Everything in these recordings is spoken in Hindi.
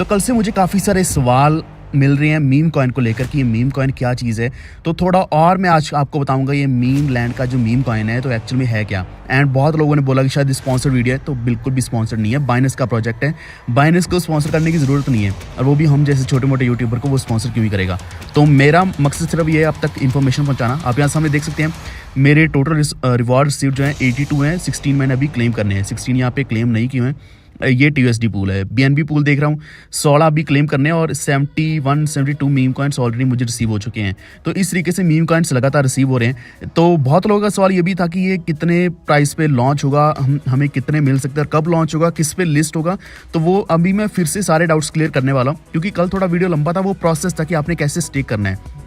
तो कल से मुझे काफ़ी सारे सवाल मिल रहे हैं मीम कॉइन को लेकर कि ये मीम कॉइन क्या चीज़ है। तो थोड़ा और मैं आज आपको बताऊंगा ये मीम लैंड का जो मीम कॉइन है तो एक्चुअल में है क्या। एंड बहुत लोगों ने बोला कि शायद स्पॉन्सर वीडियो है, तो बिल्कुल भी स्पॉन्सर नहीं है। बाइनेंस का प्रोजेक्ट है, बाइनेंस को स्पॉन्सर करने की ज़रूरत नहीं है, और वो भी हम जैसे छोटे मोटे यूट्यूबर को वो स्पॉन्सर क्यों ही करेगा। तो मेरा मकसद सिर्फ ये है अब तक इन्फॉर्मेशन पहुँचाना। आप यहाँ सामने देख सकते हैं मेरे टोटल रिवॉर्ड रिसीव जो है 82 हैं, 16 मैंने अभी क्लेम करने हैं, 16 यहाँ पे क्लेम नहीं किए हैं। ये TUSD पूल है, BNB पूल देख रहा हूँ 16 अभी क्लेम करने हैं, और 72 मीम कॉइन्स ऑलरेडी मुझे रिसीव हो चुके हैं। तो इस तरीके से मीम कॉइन्स लगातार रिसीव हो रहे हैं। तो बहुत लोगों का सवाल ये भी था कि ये कितने प्राइस पे लॉन्च होगा, हमें कितने मिल सकते हैं, कब लॉन्च होगा, किस पे लिस्ट होगा। तो वो अभी मैं फिर से सारे डाउट्स क्लियर करने वाला हूँ, क्योंकि कल थोड़ा वीडियो लंबा था, वो प्रोसेस था कि आपने कैसे स्टेक करना है।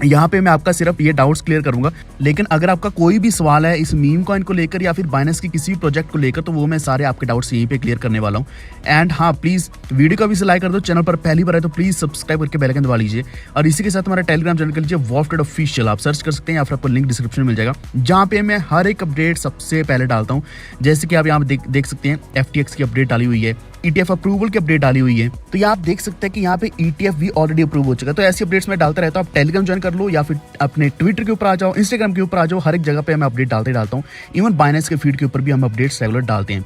यहाँ पे मैं आपका सिर्फ ये डाउट्स क्लियर करूंगा। लेकिन अगर आपका कोई भी सवाल है इस मीम कॉइन को लेकर या फिर बाइनेंस के किसी भी प्रोजेक्ट को लेकर, तो वो मैं सारे आपके डाउट्स यहीं पे क्लियर करने वाला हूँ। एंड हाँ, प्लीज़ वीडियो का भी लाइक कर दो, चैनल पर पहली बार है तो प्लीज़ सब्सक्राइब करके बेल आइकन दबा लीजिए। और इसी के साथ हमारा टेलीग्राम चैनल कर लीजिए वॉफ्टेड ऑफिशियल, आप सर्च कर सकते हैं या फिर आपको लिंक डिस्क्रिप्शन में मिल जाएगा, जहाँ पे मैं हर एक अपडेट सबसे पहले डालता हूँ। जैसे कि आप यहाँ देख सकते हैं FTX की अपडेट डाली हुई है, ETF अप्रूवल की अपडेट डाली हुई है। तो यहाँ आप देख सकते हैं कि यहाँ पे ETF भी ऑलरेडी अप्रूव हो चुका है। तो ऐसी अपडेट्स मैं डालता रहता हूँ। आप टेलीग्राम ज्वाइन कर लो या फिर अपने ट्विटर के ऊपर आ जाओ, इंस्टाग्राम के ऊपर आ जाओ, हर एक जगह पे मैं अपडेट डालता हूँ। इवन बाइनेंस के फीड के ऊपर भी हम अपडेट्स रेगुलर डालते हैं।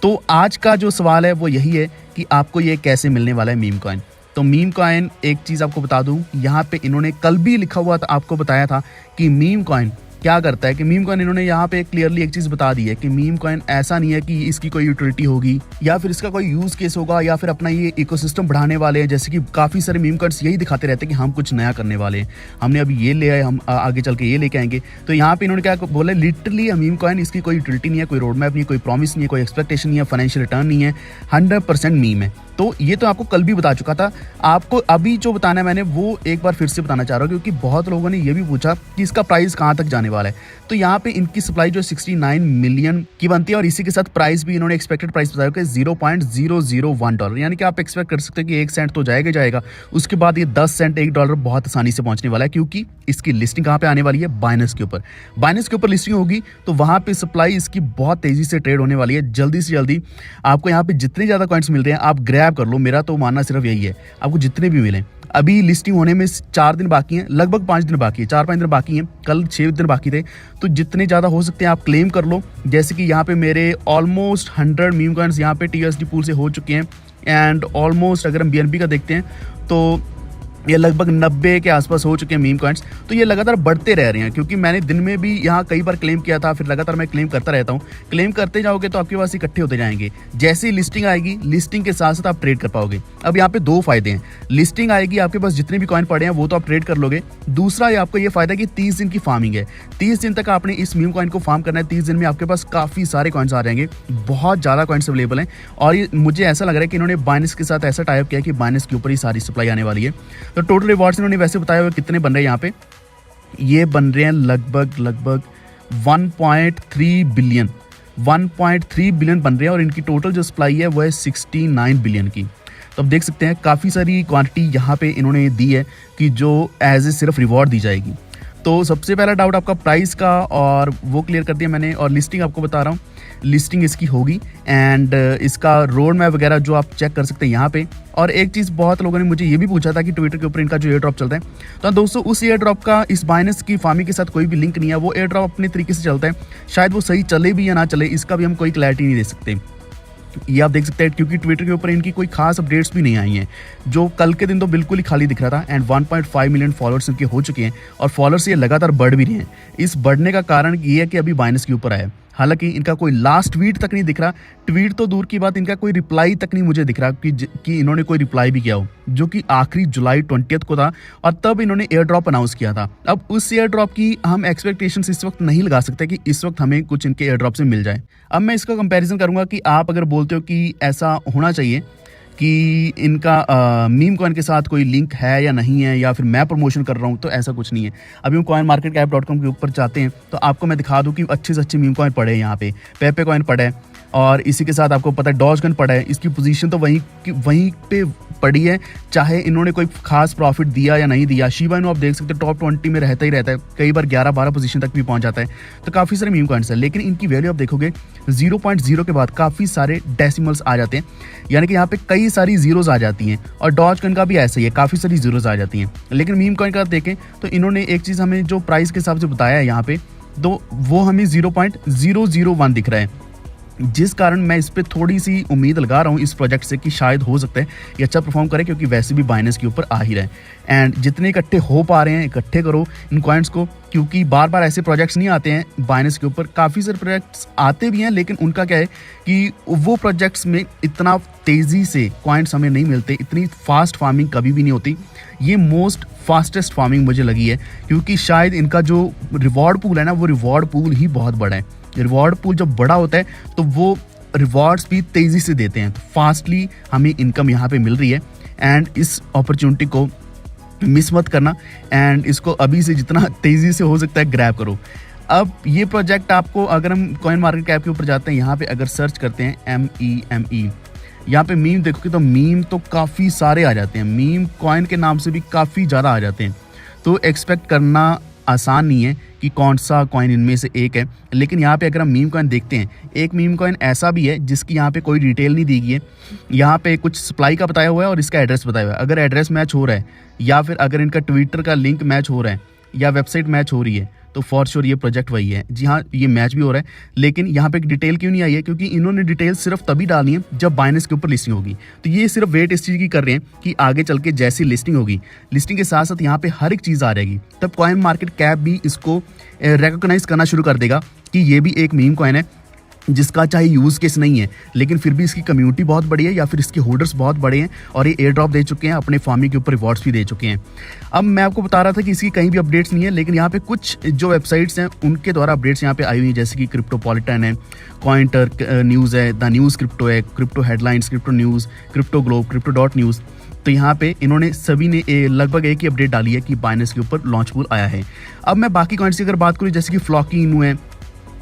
तो आज का जो सवाल है वो यही है कि आपको ये कैसे मिलने वाला है मीम कॉइन। तो मीम कॉइन, एक चीज़ आपको बता दूं, यहाँ पे इन्होंने कल भी लिखा हुआ था, आपको बताया था कि मीम कॉइन क्या करता है। कि मीम कॉइन इन्होंने यहाँ पे क्लियरली एक चीज़ बता दी है कि मीम कॉइन ऐसा नहीं है कि इसकी कोई यूटिलिटी होगी या फिर इसका कोई यूज़ केस होगा या फिर अपना ये इकोसिस्टम बढ़ाने वाले हैं। जैसे कि काफ़ी सारे मीम कॉइन्स यही दिखाते रहते हैं कि हम कुछ नया करने वाले हैं, हमने अभी ये ले आए, हम आगे चल के ये लेके आएंगे। तो यहाँ पे इन्होंने क्या बोला, लिटरली मीम कॉइन इसकी कोई यूटिलिटी नहीं है, कोई रोड मैप नहीं है, कोई प्रॉमिस नहीं है, कोई एक्सपेक्टेशन नहीं है, फाइनेंशियल रिटर्न नहीं है, 100% मीम है। तो ये तो आपको कल भी बता चुका था। आपको अभी जो बताना है मैंने वो एक बार फिर से बताना चाह रहा हूँ, क्योंकि बहुत लोगों ने ये भी पूछा कि इसका प्राइस कहाँ तक जाने वाला है। तो यहाँ पे इनकी सप्लाई जो 69 मिलियन की बनती है, और इसी के साथ प्राइस भी इन्होंने एक्सपेक्टेड प्राइस बताया कि $0.001, यानी कि आप एक्सपेक्ट कर सकते हैं कि 1 सेंट तो जाएगा। उसके बाद ये 10 सेंट $1 बहुत आसानी से पहुंचने वाला है, क्योंकि इसकी लिस्टिंग कहाँ पे आने वाली है, बाइनेंस के ऊपर। बाइनेंस के ऊपर लिस्टिंग होगी तो वहाँ पे सप्लाई इसकी बहुत तेजी से ट्रेड होने वाली है। जल्दी से जल्दी आपको यहाँ पे जितने ज़्यादा कॉइन्स मिल रहे हैं आप ग्रैब कर लो। मेरा तो मानना सिर्फ यही है, आपको जितने भी मिलें। अभी लिस्टिंग होने में 4 दिन बाकी हैं, लगभग 5 दिन बाकी है, 4-5 दिन बाकी हैं, कल 6 दिन बाकी थे। तो जितने ज़्यादा हो सकते हैं आप क्लेम कर लो। जैसे कि यहाँ पे मेरे ऑलमोस्ट 100 मीम कॉइन्स यहाँ पे TUSD पूल से हो चुके हैं। एंड ऑलमोस्ट अगर हम BNB का देखते हैं तो ये लगभग 90 के आसपास हो चुके हैं मीम कॉइन्स। तो ये लगातार बढ़ते रह रहे हैं, क्योंकि मैंने दिन में भी यहाँ कई बार क्लेम किया था, फिर लगातार मैं क्लेम करता रहता हूँ। क्लेम करते जाओगे तो आपके पास इकट्ठे होते जाएंगे। जैसे ही लिस्टिंग आएगी, लिस्टिंग के साथ साथ आप ट्रेड कर पाओगे। अब यहाँ पे 2 फायदे हैं, लिस्टिंग आएगी, आपके पास जितने भी कॉइन पड़े हैं वो तो आप ट्रेड कर लोगे। दूसरा ये आपको ये फायदा है कि 30 दिन की फार्मिंग है, 30 दिन तक आपने इस मीम कॉइन को फार्म करना है। 30 दिन में आपके पास काफ़ी सारे कॉइन्स आ जाएंगे, बहुत ज़्यादा कॉइन्स अवेलेबल हैं। और ये मुझे ऐसा लग रहा है कि इन्होंने बाइनेंस के साथ ऐसा टाइप किया कि बाइनेंस के ऊपर ही सारी सप्लाई आने वाली है। तो टोटल रिवॉर्ड्स इन्होंने वैसे बताया हुआ कितने बन रहे हैं यहाँ पे, ये बन रहे हैं लगभग 1.3 बिलियन बन रहे हैं। और इनकी टोटल जो सप्लाई है वो है 69 बिलियन की। तो आप देख सकते हैं काफ़ी सारी क्वांटिटी यहाँ पे इन्होंने दी है कि जो एज ए सिर्फ रिवॉर्ड दी जाएगी। तो सबसे पहला डाउट आपका प्राइस का, और वो क्लियर कर दिया मैंने। और लिस्टिंग आपको बता रहा हूँ, लिस्टिंग इसकी होगी एंड इसका रोड मैप वगैरह जो आप चेक कर सकते हैं यहाँ पे। और एक चीज़ बहुत लोगों ने मुझे ये भी पूछा था कि ट्विटर के ऊपर इनका जो एयर ड्रॉप चलता है, तो दोस्तों उस एयर ड्रॉप का इस बाइनेंस की फार्मिंग के साथ कोई भी लिंक नहीं है। वो एयर ड्रॉप अपने तरीके से चलता है, शायद वो सही चले भी या ना चले इसका भी हम कोई क्लैरिटी नहीं दे सकते। ये आप देख सकते हैं, क्योंकि ट्विटर के ऊपर इनकी कोई खास अपडेट्स भी नहीं आई हैं। जो कल के दिन तो बिल्कुल ही खाली दिख रहा था। एंड 1.5 मिलियन फॉलोअर्स इनके हो चुके हैं, और फॉलोअर्स ये लगातार बढ़ भी रहे हैं। इस बढ़ने का कारण ये है कि अभी बाइनेंस के ऊपर आया। हालांकि इनका कोई लास्ट ट्वीट तक नहीं दिख रहा, ट्वीट तो दूर की बात, इनका कोई रिप्लाई तक नहीं मुझे दिख रहा कि इन्होंने कोई रिप्लाई भी किया हो, जो कि आखिरी जुलाई 20 को था, और तब इन्होंने एयर ड्रॉप अनाउंस किया था। अब उस एयर ड्रॉप की हम एक्सपेक्टेशंस इस वक्त नहीं लगा सकते कि इस वक्त हमें कुछ इनके एयर ड्रॉप से मिल जाए। अब मैं इसका कंपैरिजन करूंगा कि आप अगर बोलते हो कि ऐसा होना चाहिए कि इनका मीम कॉइन के साथ कोई लिंक है या नहीं है, या फिर मैं प्रमोशन कर रहा हूँ, तो ऐसा कुछ नहीं है। अभी हम coinmarketcap.com के ऊपर जाते हैं तो आपको मैं दिखा दूँ कि अच्छे से अच्छे मीम कॉइन पड़े हैं यहाँ पे। पेपे कॉइन पड़ा है, और इसी के साथ आपको पता है डॉज कॉइन पड़ा है। इसकी पोजीशन तो वहीं पे पड़ी है, चाहे इन्होंने कोई खास प्रॉफिट दिया या नहीं दिया। शिबा इनू आप देख सकते हो टॉप 20 में रहता ही रहता है, कई बार 11-12 पोजीशन तक भी पहुंच जाता है। तो काफ़ी सारे मीम कॉइन्स हैं, लेकिन इनकी वैल्यू आप देखोगे 0.0 के बाद काफ़ी सारे डेसिमल्स आ जाते हैं, यानी कि यहाँ पे कई सारी जीरोज आ जाती हैं। और डॉज कॉइन का भी ऐसा ही है, काफ़ी सारी जीरोज आ जाती हैं। लेकिन मीम कॉइन का देखें तो इन्होंने एक चीज़ हमें जो प्राइस के हिसाब से बताया है यहाँ पे, तो वो हमें 0.001 दिख रहा है, जिस कारण मैं इस पर थोड़ी सी उम्मीद लगा रहा हूँ इस प्रोजेक्ट से कि शायद हो सकता है ये अच्छा परफॉर्म करे, क्योंकि वैसे भी बाइनेंस के ऊपर आ ही रहा है। एंड जितने इकट्ठे हो पा रहे हैं इकट्ठे करो इन कॉइन्स को, क्योंकि बार बार ऐसे प्रोजेक्ट्स नहीं आते हैं बाइनेंस के ऊपर। काफ़ी सारे प्रोजेक्ट्स आते भी हैं, लेकिन उनका क्या है कि वो प्रोजेक्ट्स में इतना तेज़ी से कॉइन्स हमें नहीं मिलते, इतनी फास्ट फार्मिंग कभी भी नहीं होती। ये मोस्ट फास्टेस्ट फार्मिंग मुझे लगी है, क्योंकि शायद इनका जो रिवॉर्ड पूल है ना, वो रिवॉर्ड पूल ही बहुत बड़ा है। रिवॉर्ड पूल जब बड़ा होता है तो वो रिवॉर्ड्स भी तेज़ी से देते हैं, तो फास्टली हमें इनकम यहाँ पे मिल रही है। एंड इस अपॉर्चुनिटी को मिस मत करना, एंड इसको अभी से जितना तेज़ी से हो सकता है ग्रैब करो। अब ये प्रोजेक्ट आपको, अगर हम कॉइन मार्केट कैप के ऊपर जाते हैं, यहाँ पे अगर सर्च करते हैं MEME, यहाँ पे मीम देखोगे तो मीम तो काफ़ी सारे आ जाते हैं, मीम कॉइन के नाम से भी काफ़ी ज़्यादा आ जाते हैं। तो एक्सपेक्ट करना आसान नहीं है कि कौन सा कॉइन इनमें से एक है। लेकिन यहाँ पे अगर हम मीम कॉइन देखते हैं, एक मीम कॉइन ऐसा भी है जिसकी यहाँ पे कोई डिटेल नहीं दी गई है, यहाँ पे कुछ सप्लाई का बताया हुआ है और इसका एड्रेस बताया हुआ है। अगर एड्रेस मैच हो रहा है, या फिर अगर इनका ट्विटर का लिंक मैच हो रहा है, या वेबसाइट मैच हो रही है, तो फॉर श्योर ये प्रोजेक्ट वही है। जी हाँ, ये मैच भी हो रहा है, लेकिन यहाँ पे एक डिटेल क्यों नहीं आई है? क्योंकि इन्होंने डिटेल सिर्फ तभी डालनी है जब बाइनेंस के ऊपर लिस्टिंग होगी। तो ये सिर्फ वेट इस चीज़ की कर रहे हैं कि आगे चल के जैसी लिस्टिंग होगी, लिस्टिंग के साथ साथ यहाँ पे हर एक चीज़ आ जाएगी, तब कॉइन मार्केट कैप भी इसको रिकॉग्नाइज करना शुरू कर देगा कि ये भी एक मीम कॉइन है, जिसका चाहे यूज़ केस नहीं है, लेकिन फिर भी इसकी कम्युनिटी बहुत बड़ी है, या फिर इसके होल्डर्स बहुत बड़े हैं, और ये एयर ड्रॉप दे चुके हैं, अपने फार्मिंग के ऊपर रिवॉर्ड्स भी दे चुके हैं। अब मैं आपको बता रहा था कि इसकी कहीं भी अपडेट्स नहीं है, लेकिन यहाँ पे कुछ जो वेबसाइट्स हैं उनके द्वारा अपडेट्स यहाँ पे आई हुई हैं, जैसे कि क्रिप्टोपॉलिटन है, कॉइनटर न्यूज़ है, द न्यूज़ क्रिप्टो है, crypto headlines, crypto news, crypto globe, crypto news. तो यहाँ पे इन्होंने सभी ने लगभग एक ही अपडेट डाली है कि बाइनेंस के ऊपर लॉन्च पूल आया है। अब मैं बाकी कॉइन्स की अगर बात करूँ, जैसे कि फ्लॉकी इनू है,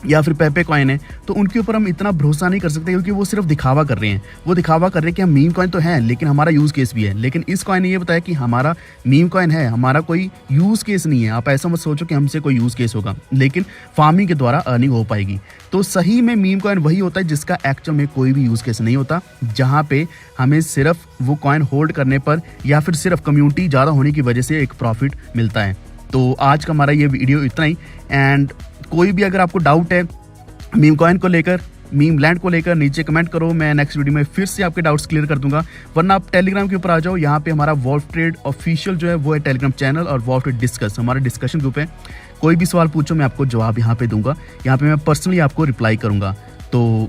या फिर पेपे कॉइन है, तो उनके ऊपर हम इतना भरोसा नहीं कर सकते, क्योंकि वो सिर्फ दिखावा कर रहे हैं। वो दिखावा कर रहे हैं कि हम मीम कॉइन तो हैं, लेकिन हमारा यूज़ केस भी है। लेकिन इस कॉइन ने ये बताया कि हमारा मीम कॉइन है, हमारा कोई यूज़ केस नहीं है। आप ऐसा मत सोचो कि हमसे कोई यूज़ केस होगा, लेकिन फार्मिंग के द्वारा अर्निंग हो पाएगी। तो सही में मीम कॉइन वही होता है जिसका एक्चुअल में कोई भी यूज़ केस नहीं होता, जहाँ पे हमें सिर्फ वो कॉइन होल्ड करने पर, या फिर सिर्फ कम्युनिटी ज़्यादा होने की वजह से एक प्रॉफिट मिलता है। तो आज का हमारा ये वीडियो इतना ही। एंड कोई भी अगर आपको डाउट है मीम कॉइन को लेकर, मीम लैंड को लेकर, नीचे कमेंट करो, मैं नेक्स्ट वीडियो में फिर से आपके डाउट्स क्लियर कर दूंगा। वरना आप टेलीग्राम के ऊपर आ जाओ, यहाँ पे हमारा वॉल्फ ट्रेड ऑफिशियल जो है वो है टेलीग्राम चैनल, और वॉल्फ ट्रेड डिस्कस हमारा डिस्कशन ग्रुप है। कोई भी सवाल पूछो, मैं आपको जवाब यहाँ पे दूंगा, यहाँ पे मैं पर्सनली आपको रिप्लाई करूँगा। तो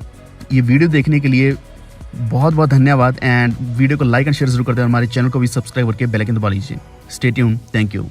ये वीडियो देखने के लिए बहुत बहुत धन्यवाद, एंड वीडियो को लाइक एंड शेयर जरूर कर दें। हमारे चैनल को भी सब्सक्राइब करके बेल आइकन दबा लीजिए। Stay tuned, thank you.